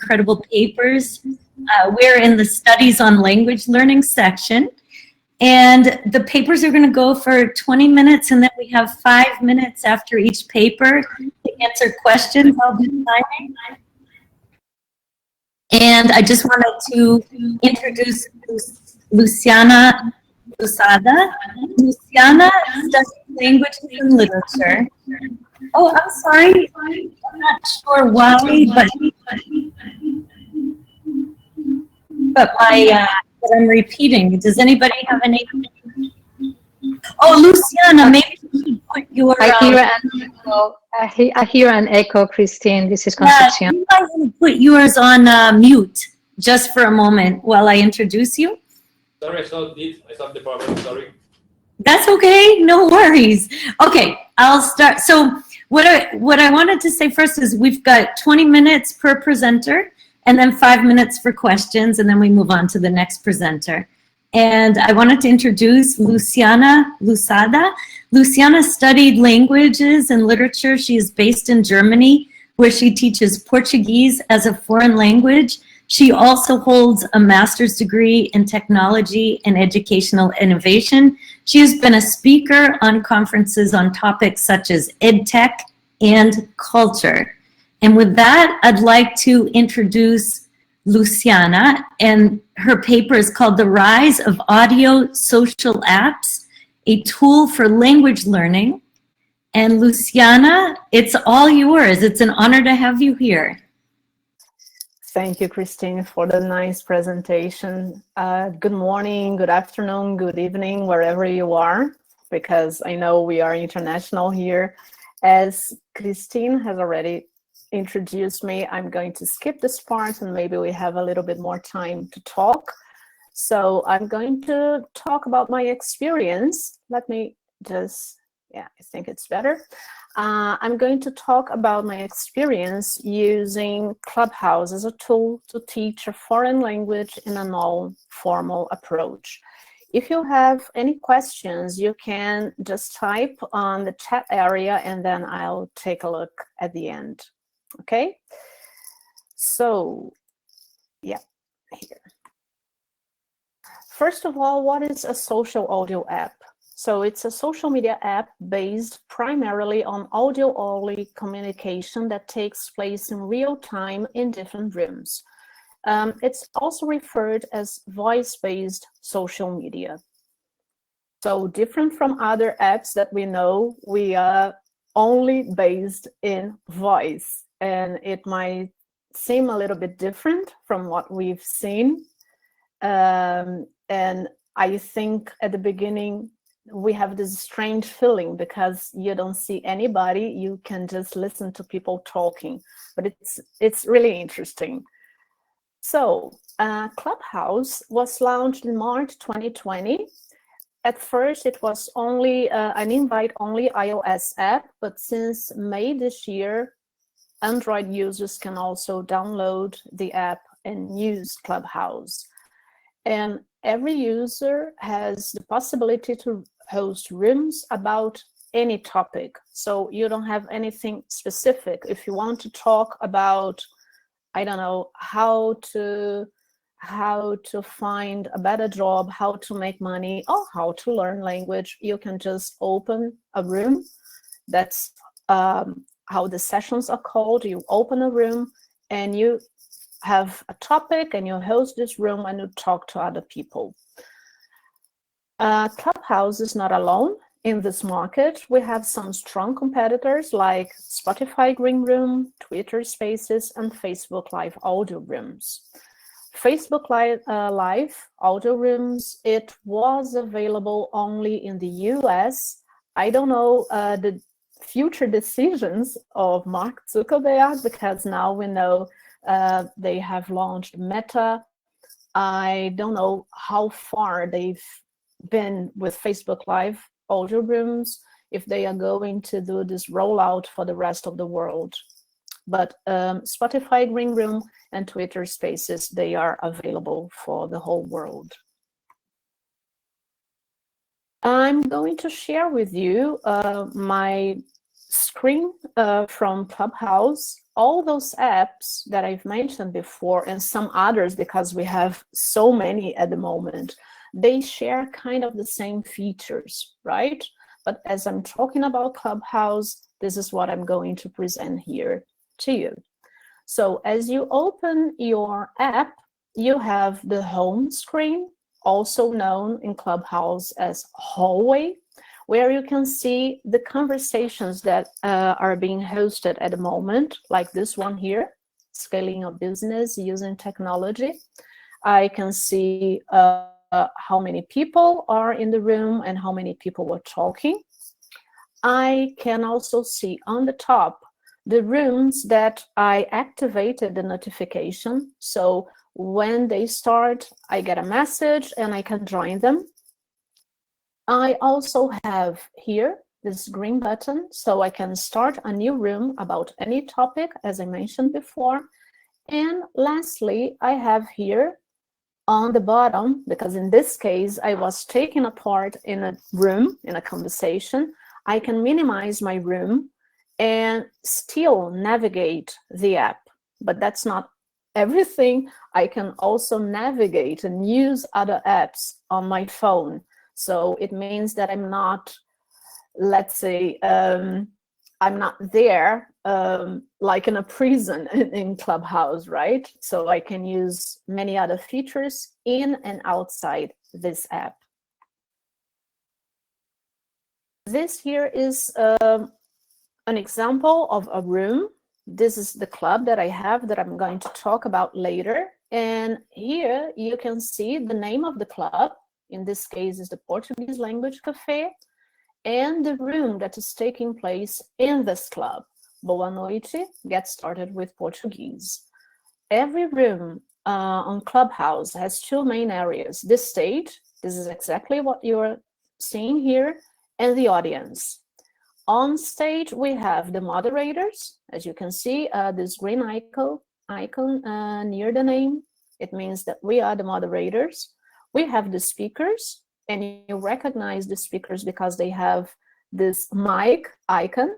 incredible papers. We're in the Studies on Language Learning section. And the papers are going to go for 20 minutes, and then we have 5 minutes after each paper to answer questions. I'll be timing. And I just wanted to introduce Luciana Lusada. Luciana studies languages and literature. Oh, I'm sorry. I'm not sure why, but but I'm repeating. Does anybody have any? Oh, Luciana, maybe you should put your. I hear an echo, Christine. This is Concepcion. You might want to put yours on mute just for a moment while I introduce you. Sorry, I solved the problem. Sorry. That's okay. No worries. Okay, I'll start. So what I wanted to say first is we've got 20 minutes per presenter, and then 5 minutes for questions, and then we move on to the next presenter. And I wanted to introduce Luciana Lusada. Luciana studied languages and literature. She is based in Germany, where she teaches Portuguese as a foreign language. She also holds a master's degree in technology and educational innovation. She has been a speaker on conferences on topics such as EdTech and culture. And with that, I'd like to introduce Luciana, and her paper is called The Rise of Audio Social Apps, a Tool for Language Learning. And Luciana, it's all yours. It's an honor to have you here. Thank you, Christine, for the nice presentation. Good morning, good afternoon, good evening, wherever you are, because I know we are international here. As Christine has already introduced me, I'm going to skip this part and maybe we have a little bit more time to talk. So I'm going to talk about my experience. Let me just, I think it's better. I'm going to talk about my experience using Clubhouse as a tool to teach a foreign language in a non-formal approach. If you have any questions, you can just type on the chat area and then I'll take a look at the end. Okay? So, here. First of all, what is a social audio app? So it's a social media app based primarily on audio-only communication that takes place in real time in different rooms. It's also referred as voice-based social media. So different from other apps that we know, we are only based in voice. And it might seem a little bit different from what we've seen. And I think at the beginning, we have this strange feeling because you don't see anybody, you can just listen to people talking, but it's really interesting. So Clubhouse was launched in March 2020. At first it was only an invite-only iOS app, but since May this year, Android users can also download the app and use Clubhouse. And every user has the possibility to host rooms about any topic. So you don't have anything specific. If you want to talk about, I don't know, how to find a better job, how to make money, or how to learn language, you can just open a room. That's how the sessions are called. You open a room and you have a topic and you host this room and you talk to other people. Clubhouse is not alone in this market. We have some strong competitors like Spotify Green Room, Twitter Spaces, and Facebook Live Audio Rooms. Facebook Live Audio Rooms, it was available only in the US. I don't know the future decisions of Mark Zuckerberg, because now we know they have launched Meta. I don't know how far they've been with Facebook Live Audio Rooms, if they are going to do this rollout for the rest of the world. But Spotify Green Room and Twitter Spaces, they are available for the whole world. I'm going to share with you my screen from Clubhouse, all those apps that I've mentioned before and some others, because we have so many at the moment, they share kind of the same features, right? But as I'm talking about Clubhouse, this is what I'm going to present here to you. So as you open your app, you have the home screen, also known in Clubhouse as hallway, where you can see the conversations that are being hosted at the moment, like this one here, scaling a business using technology. I can see how many people are in the room and how many people are talking. I can also see on the top the rooms that I activated the notification. So when they start, I get a message and I can join them. I also have here this green button, so I can start a new room about any topic, as I mentioned before. And lastly, I have here on the bottom, because in this case, I was taking a part in a room, in a conversation, I can minimize my room and still navigate the app. But that's not everything. I can also navigate and use other apps on my phone. So it means that I'm not, let's say, I'm not there like in a prison in Clubhouse, right? So I can use many other features in and outside this app. This here is an example of a room. This is the club that I have that I'm going to talk about later. And here you can see the name of the club. In this case is the Portuguese Language Cafe, and the room that is taking place in this club. Boa noite, get started with Portuguese. Every room on Clubhouse has two main areas. This stage, this is exactly what you're seeing here, and the audience. On stage, we have the moderators. As you can see, this green icon near the name. It means that we are the moderators. We have the speakers, and you recognize the speakers because they have this mic icon,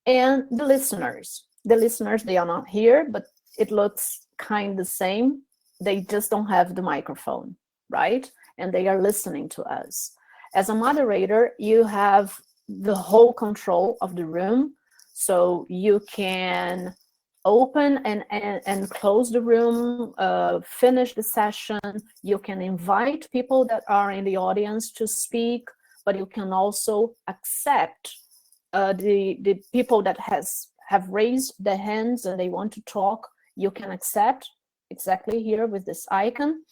and the listeners. The listeners, they are not here, but it looks kind of the same. They just don't have the microphone, right? And they are listening to us. As a moderator, you have the whole control of the room, so you can open and close the room, finish the session. You can invite people that are in the audience to speak, but you can also accept the people that have raised their hands and they want to talk. You can accept exactly here with this icon.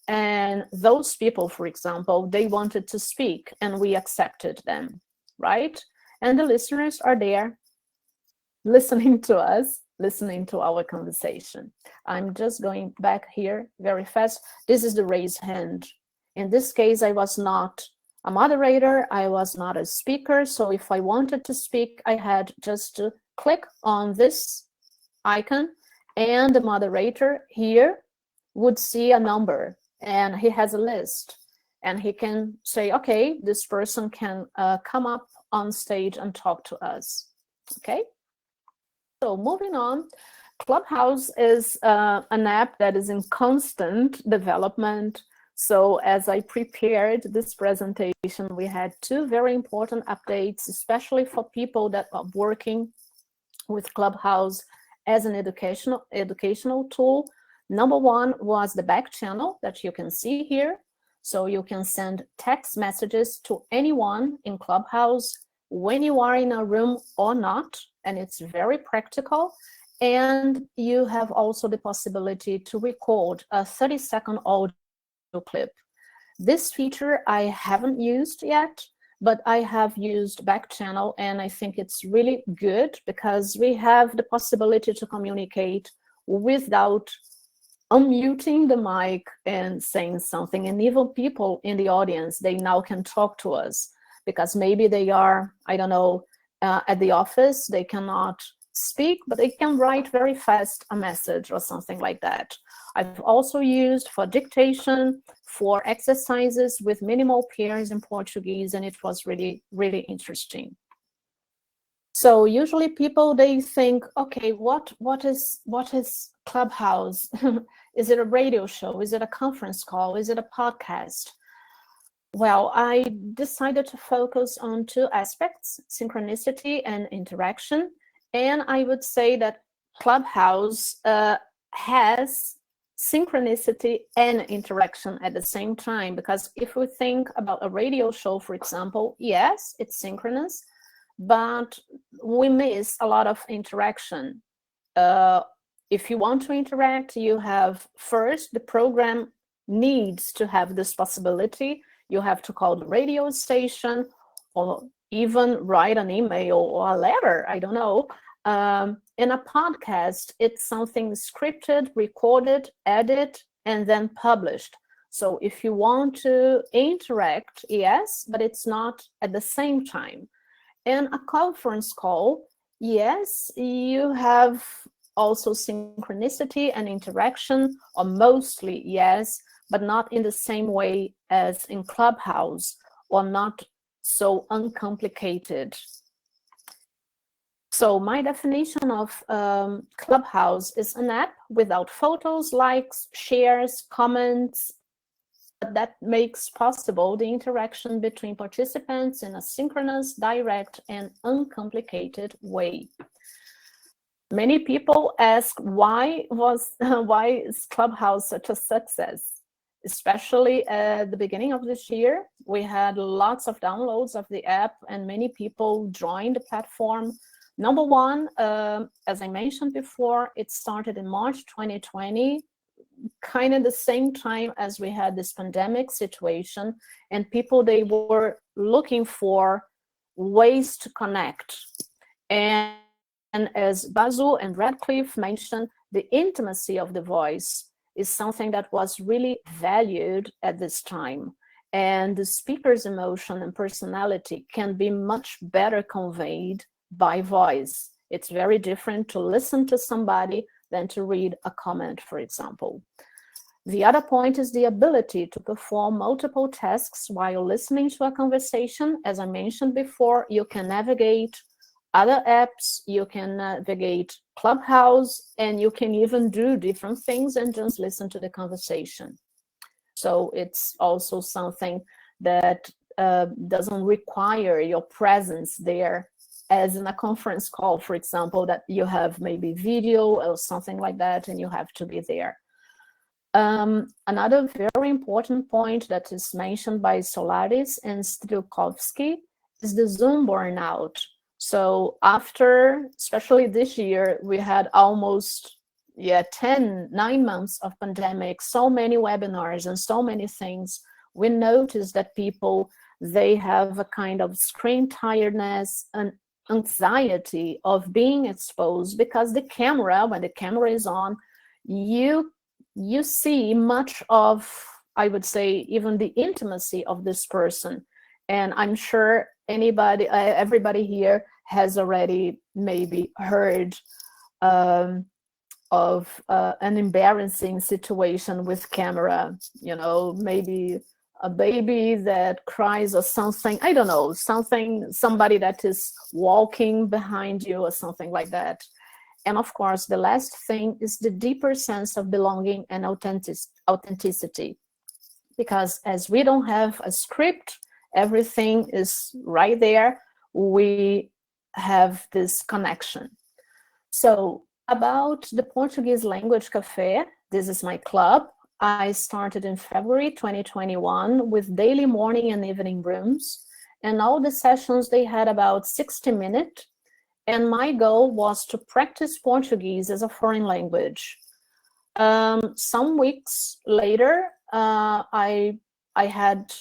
And those people, for example, they wanted to speak and we accepted them, right? And the listeners are there listening to us, listening to our conversation. I'm just going back here very fast. This is the raise hand. In this case, I was not a moderator, I was not a speaker, so if I wanted to speak, I had just to click on this icon, and the moderator here would see a number, and he has a list, and he can say, okay, this person can come up on stage and talk to us, okay? So moving on, Clubhouse is an app that is in constant development. So as I prepared this presentation, we had two very important updates, especially for people that are working with Clubhouse as an educational tool. Number one was the back channel that you can see here. So you can send text messages to anyone in Clubhouse when you are in a room or not, and it's very practical. And you have also the possibility to record a 30-second audio clip. This feature I haven't used yet, but I have used back channel, and I think it's really good because we have the possibility to communicate without unmuting the mic and saying something. And even people in the audience, they now can talk to us because maybe they are, I don't know, at the office, they cannot speak, but they can write very fast a message or something like that. I've also used for dictation, for exercises with minimal pairs in Portuguese, and it was really, really interesting. So usually people, they think, okay, what is Clubhouse? Is it a radio show? Is it a conference call? Is it a podcast? Well, I decided to focus on two aspects, synchronicity and interaction. And I would say that Clubhouse has synchronicity and interaction at the same time, because if we think about a radio show, for example, yes, it's synchronous, but we miss a lot of interaction. If you want to interact, you have first, the program needs to have this possibility. You have to call the radio station or even write an email or a letter, I don't know. In a podcast, it's something scripted, recorded, edited, and then published. So if you want to interact, yes, but it's not at the same time. In a conference call, yes, you have also synchronicity and interaction, or mostly yes, but not in the same way as in Clubhouse, or not so uncomplicated. So my definition of Clubhouse is an app without photos, likes, shares, comments, that makes possible the interaction between participants in a synchronous, direct, and uncomplicated way. Many people ask why is Clubhouse such a success? Especially at the beginning of this year, we had lots of downloads of the app and many people joined the platform. Number one, as I mentioned before, it started in March 2020, kind of the same time as we had this pandemic situation, and people, they were looking for ways to connect. And as Basil and Radcliffe mentioned, the intimacy of the voice is something that was really valued at this time. And the speaker's emotion and personality can be much better conveyed by voice. It's very different to listen to somebody than to read a comment, for example. The other point is the ability to perform multiple tasks while listening to a conversation. As I mentioned before, you can navigate other apps, you can navigate Clubhouse, and you can even do different things and just listen to the conversation. So it's also something that doesn't require your presence there, as in a conference call, for example, that you have maybe video or something like that, and you have to be there. Another very important point that is mentioned by Solaris and Strielkowski is the Zoom burnout. So after, especially this year, we had almost 9 months of pandemic, so many webinars and so many things. We noticed that people, they have a kind of screen tiredness and anxiety of being exposed, because the camera, when the camera is on, you see much of, I would say, even the intimacy of this person. And I'm sure everybody here has already maybe heard of an embarrassing situation with camera, you know, maybe a baby that cries or something, I don't know, somebody that is walking behind you or something like that. And of course, the last thing is the deeper sense of belonging and authenticity. Because as we don't have a script, everything is right there, we have this connection. So about the Portuguese Language Café, this is my club. I started in February 2021 with daily morning and evening rooms. And all the sessions, they had about 60 minutes. And my goal was to practice Portuguese as a foreign language. Some weeks later, I had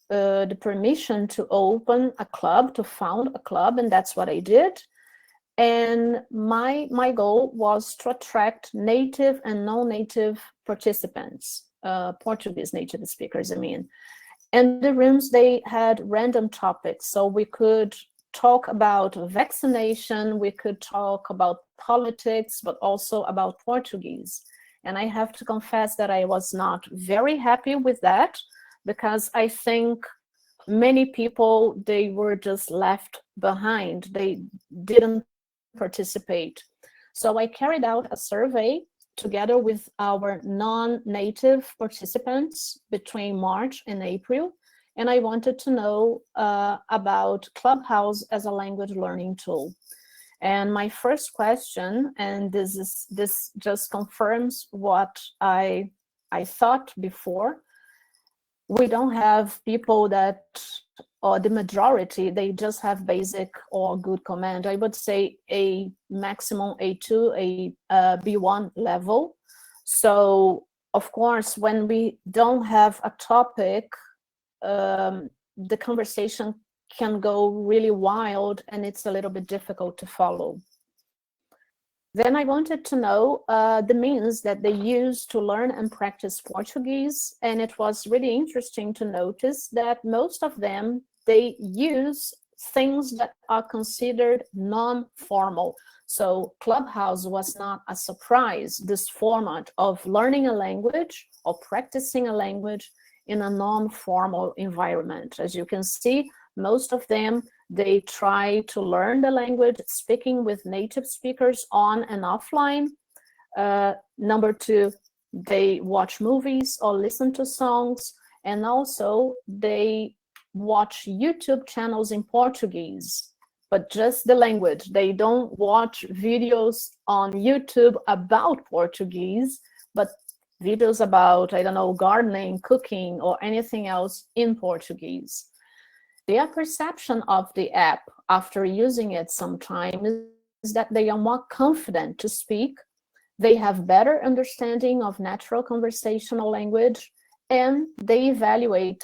the permission to open a club, to found a club, and that's what I did. And my goal was to attract native and non-native participants, Portuguese native speakers, I mean. And the rooms, they had random topics, so we could talk about vaccination, we could talk about politics, but also about Portuguese. And I have to confess that I was not very happy with that, because I think many people, they were just left behind. They didn't participate. So I carried out a survey together with our non-native participants between March and April, and I wanted to know about Clubhouse as a language learning tool. And my first question, and this just confirms what I thought before, we don't have people that, or the majority, they just have basic or good command. I would say a maximum A2, a B1 level. So of course, when we don't have a topic, the conversation can go really wild and it's a little bit difficult to follow. Then I wanted to know the means that they use to learn and practice Portuguese. And it was really interesting to notice that most of them, they use things that are considered non-formal. So Clubhouse was not a surprise, this format of learning a language or practicing a language in a non-formal environment. As you can see, most of them, they try to learn the language speaking with native speakers on and offline. Number two, they watch movies or listen to songs, and also they watch YouTube channels in Portuguese, but just the language. They don't watch videos on YouTube about Portuguese, but videos about, I don't know, gardening, cooking, or anything else in Portuguese. Their perception of the app after using it some time is that they are more confident to speak, they have better understanding of natural conversational language, and they evaluate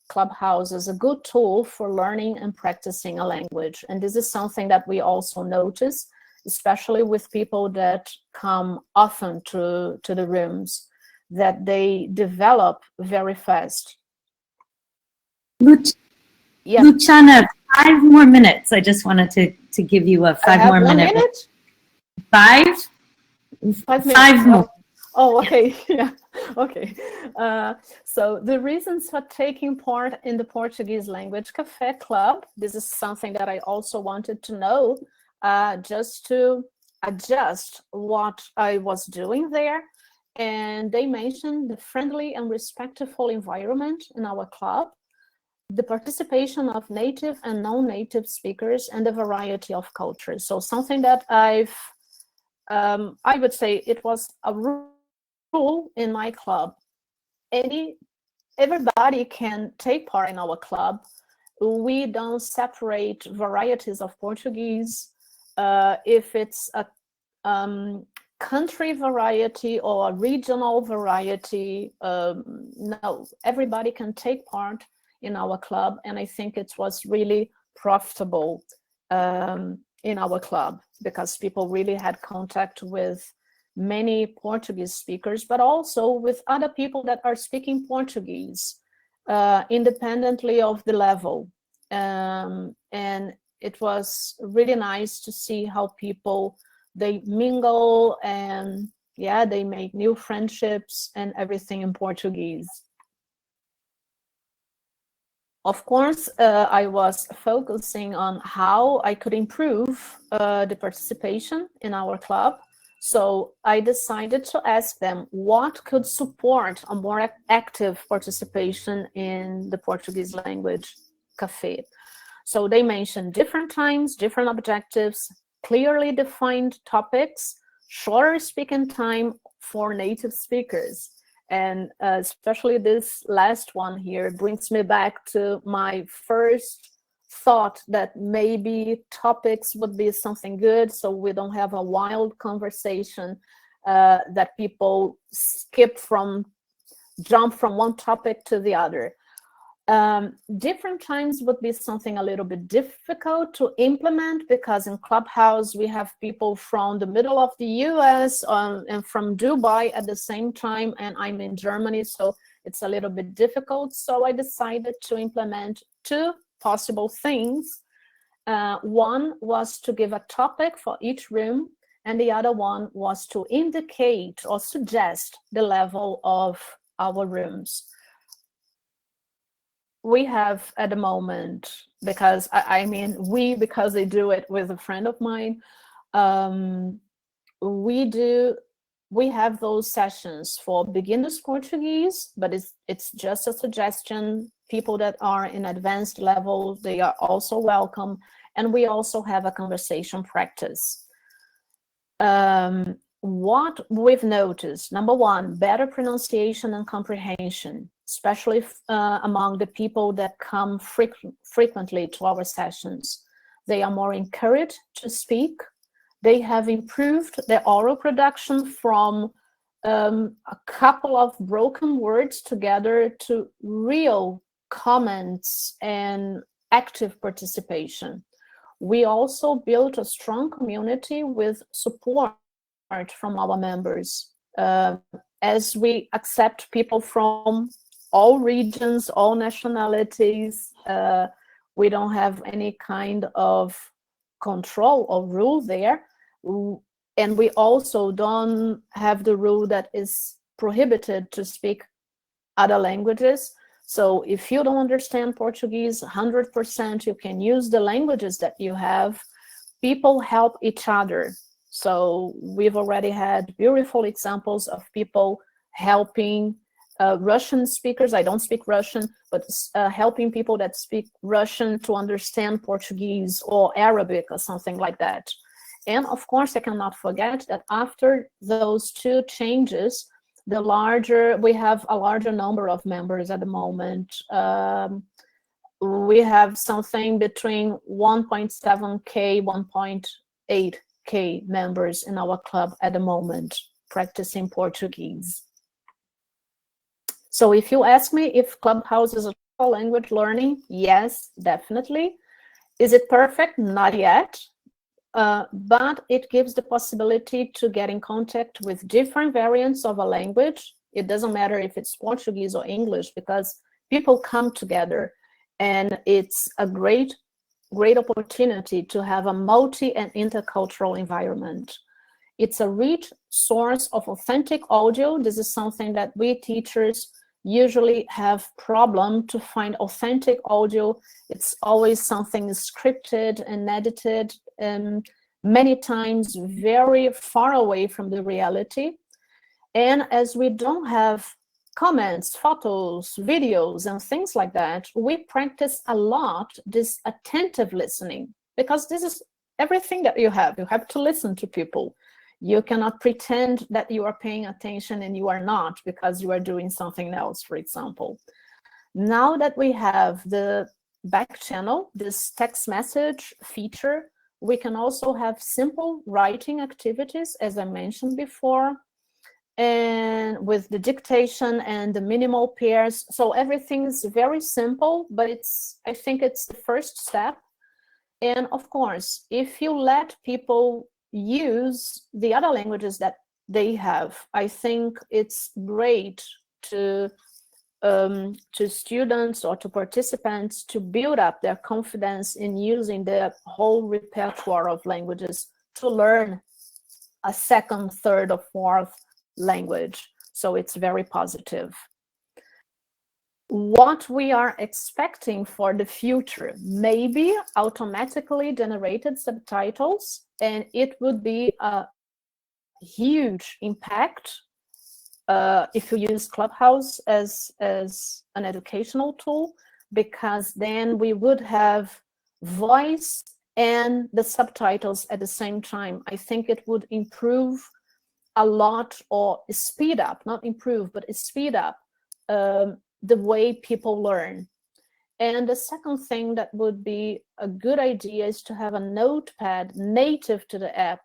Clubhouse as a good tool for learning and practicing a language. And this is something that we also notice, especially with people that come often to the rooms, that they develop very fast. Yeah. Luciana, 5 more minutes. I just wanted to give you a 5 more minute. 1 minute? 5? 5 minutes. 5 more. Oh, okay. Yeah. Okay. So the reasons for taking part in the Portuguese Language Café Club, this is something that I also wanted to know, just to adjust what I was doing there. And they mentioned the friendly and respectful environment in our club, the participation of native and non-native speakers, and the variety of cultures. So something that I would say it was a rule in my club. Everybody can take part in our club. We don't separate varieties of Portuguese. If it's a country variety or a regional variety, no, everybody can take part in our club, and I think it was really profitable in our club because people really had contact with many Portuguese speakers, but also with other people that are speaking Portuguese independently of the level. And it was really nice to see how people, they mingle and yeah, they make new friendships and everything in Portuguese. Of course, I was focusing on how I could improve the participation in our club. So I decided to ask them what could support a more active participation in the Portuguese language cafe. So they mentioned different times, different objectives, clearly defined topics, shorter speaking time for native speakers. And especially this last one here brings me back to my first thought that maybe topics would be something good, so we don't have a wild conversation that people jump from one topic to the other. Different times would be something a little bit difficult to implement because in Clubhouse we have people from the middle of the US and from Dubai at the same time, and I'm in Germany, so it's a little bit difficult. So I decided to implement 2 possible things. One was to give a topic for each room, and the other one was to indicate or suggest the level of our rooms. we have at the moment, because I mean because I do it with a friend of mine, we have those sessions for beginners Portuguese, but it's just a suggestion. People that are in advanced level, they are also welcome. And we also have a conversation practice. What we've noticed, number one, better pronunciation and comprehension, especially among the people that come frequently to our sessions. They are more encouraged to speak. They have improved their oral production from a couple of broken words together to real comments and active participation. We also built a strong community with support from our members, as we accept people from all regions, all nationalities. We don't have any kind of control or rule there. And we also don't have the rule that is prohibited to speak other languages. So if you don't understand Portuguese 100%, you can use the languages that you have. People help each other. So we've already had beautiful examples of people helping Russian speakers. I don't speak Russian, but helping people that speak Russian to understand Portuguese or Arabic or something like that. And of course, I cannot forget that after those two changes, we have a larger number of members at the moment. We have something between 1.7K, 1.8K members in our club at the moment practicing Portuguese. So if you ask me if Clubhouse is a language learning, yes, definitely. Is it perfect? Not yet. But it gives the possibility to get in contact with different variants of a language. It doesn't matter if it's Portuguese or English, because people come together, and it's a great opportunity to have a multi and intercultural environment. It's a rich source of authentic audio. This is something that we teachers usually have problem to find authentic audio. It's always something scripted and edited, and many times very far away from the reality. And as we don't have comments, photos, videos, and things like that, we practice a lot this attentive listening, because this is everything that you have. You have to listen to people. You cannot pretend that you are paying attention and you are not, because you are doing something else, for example. Now that we have the back channel, this text message feature, we can also have simple writing activities, as I mentioned before, and with the dictation and the minimal pairs. So everything is very simple, but I think it's the first step. And of course, if you let people use the other languages that they have, I think it's great to students or to participants to build up their confidence in using the whole repertoire of languages to learn a second, third, or fourth language. So it's very positive. What we are expecting for the future, maybe automatically generated subtitles, and it would be a huge impact if you use Clubhouse as an educational tool, because then we would have voice and the subtitles at the same time. I think it would improve a lot, or speed up, not improve, but speed up the way people learn. And the second thing that would be a good idea is to have a notepad native to the app.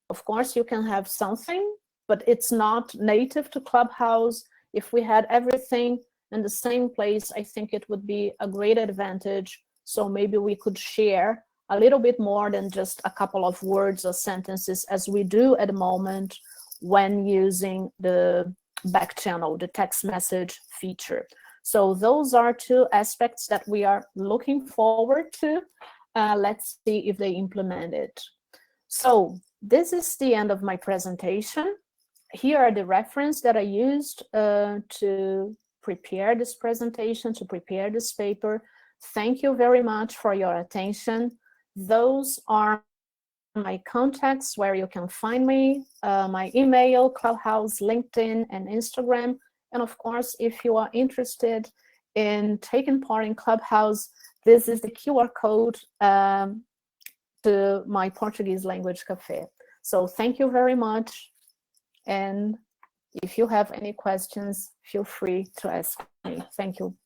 Of course, you can have something, but it's not native to Clubhouse. If we had everything in the same place, I think it would be a great advantage. So maybe we could share a little bit more than just a couple of words or sentences, as we do at the moment when using the back channel, the text message feature. So those are two aspects that we are looking forward to. Let's see if they implement it. So this is the end of my presentation. Here are the references that I used to prepare this presentation, to prepare this paper. Thank you very much for your attention. Those are my contacts where you can find me, my email, Clubhouse, LinkedIn, and Instagram. And of course, if you are interested in taking part in Clubhouse, this is the QR code to my Portuguese language cafe. So thank you very much. And if you have any questions, feel free to ask me. Thank you.